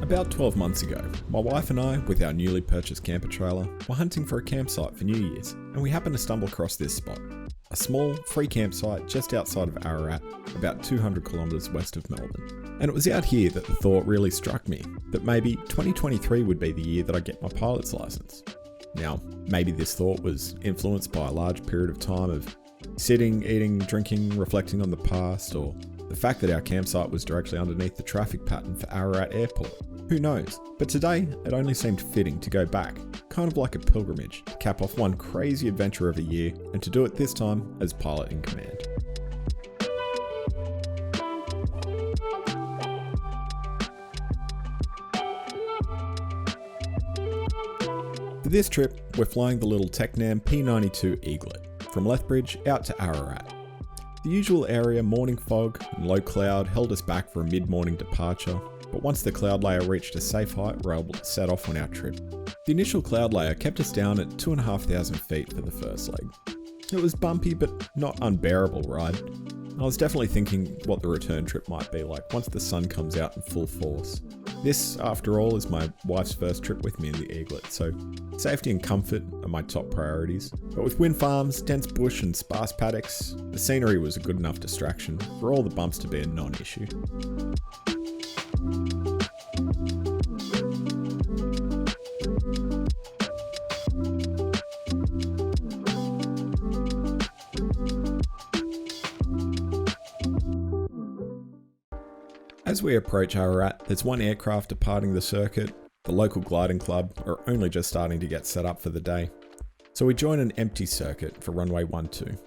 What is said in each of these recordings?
About 12 months ago, my wife and I, with our newly purchased camper trailer, were hunting for a campsite for New Year's, and we happened to stumble across this spot. A small, free campsite just outside of Ararat, about 200 kilometres west of Melbourne. And it was out here that the thought really struck me, that maybe 2023 would be the year that I get my pilot's licence. Now, maybe this thought was influenced by a large period of time of sitting, eating, drinking, reflecting on the past, or the fact that our campsite was directly underneath the traffic pattern for Ararat Airport. Who knows? But today, it only seemed fitting to go back, kind of like a pilgrimage, to cap off one crazy adventure of a year, and to do it this time as pilot in command. For this trip, we're flying the little Tecnam P92 Eaglet from Lethbridge out to Ararat. The usual area, morning fog and low cloud, held us back for a mid-morning departure, but once the cloud layer reached a safe height, we were able to set off on our trip. The initial cloud layer kept us down at 2,500 feet for the first leg. It was bumpy but not unbearable ride. I was definitely thinking what the return trip might be like once the sun comes out in full force. This, after all, is my wife's first trip with me in the Eaglet, so safety and comfort are my top priorities. But with wind farms, dense bush and sparse paddocks, the scenery was a good enough distraction for all the bumps to be a non-issue. As we approach Ararat, there's one aircraft departing the circuit. The local gliding club are only just starting to get set up for the day. So we join an empty circuit for runway 12.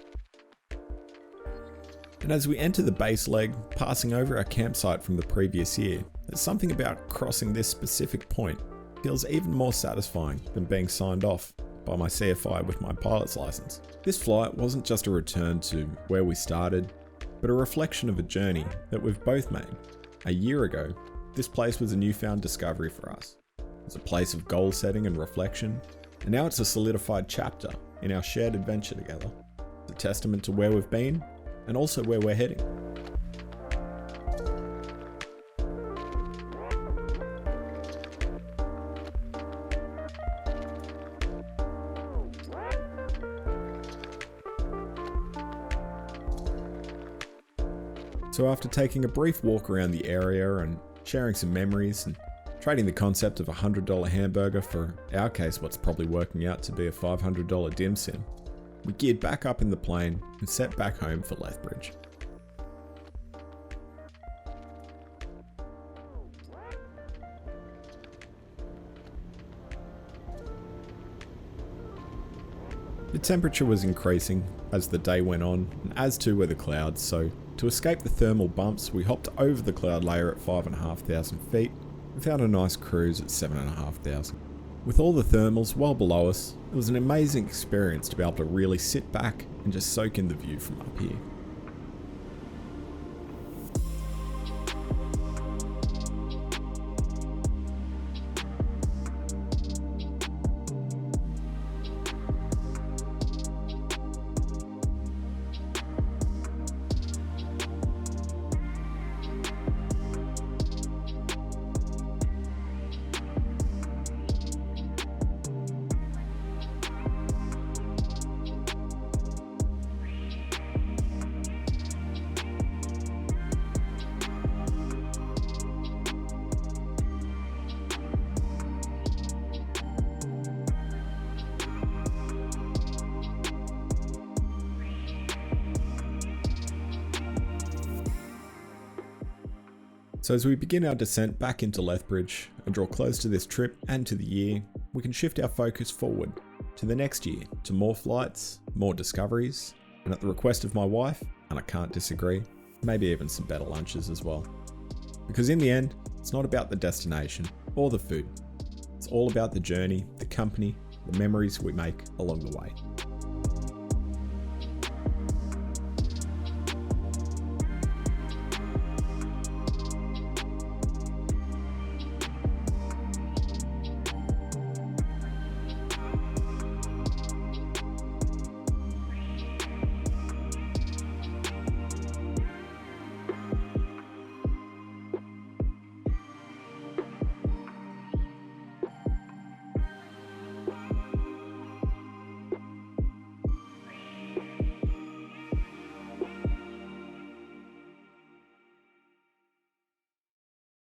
And as we enter the base leg, passing over our campsite from the previous year, there's something about crossing this specific point feels even more satisfying than being signed off by my CFI with my pilot's license. This flight wasn't just a return to where we started, but a reflection of a journey that we've both made. A year ago, this place was a newfound discovery for us. It's a place of goal setting and reflection, and now it's a solidified chapter in our shared adventure together. It's a testament to where we've been, and also where we're heading. So after taking a brief walk around the area and sharing some memories and trading the concept of a $100 hamburger for our case what's probably working out to be a $500 dim sum, we geared back up in the plane and set back home for Lethbridge. The temperature was increasing as the day went on, and as too were the clouds, so to escape the thermal bumps, we hopped over the cloud layer at 5,500 feet and found a nice cruise at 7,500. With all the thermals well below us, it was an amazing experience to be able to really sit back and just soak in the view from up here. So as we begin our descent back into Lethbridge and draw close to this trip and to the year, we can shift our focus forward to the next year, to more flights, more discoveries, and at the request of my wife, and I can't disagree, maybe even some better lunches as well. Because in the end, it's not about the destination or the food. It's all about the journey, the company, the memories we make along the way.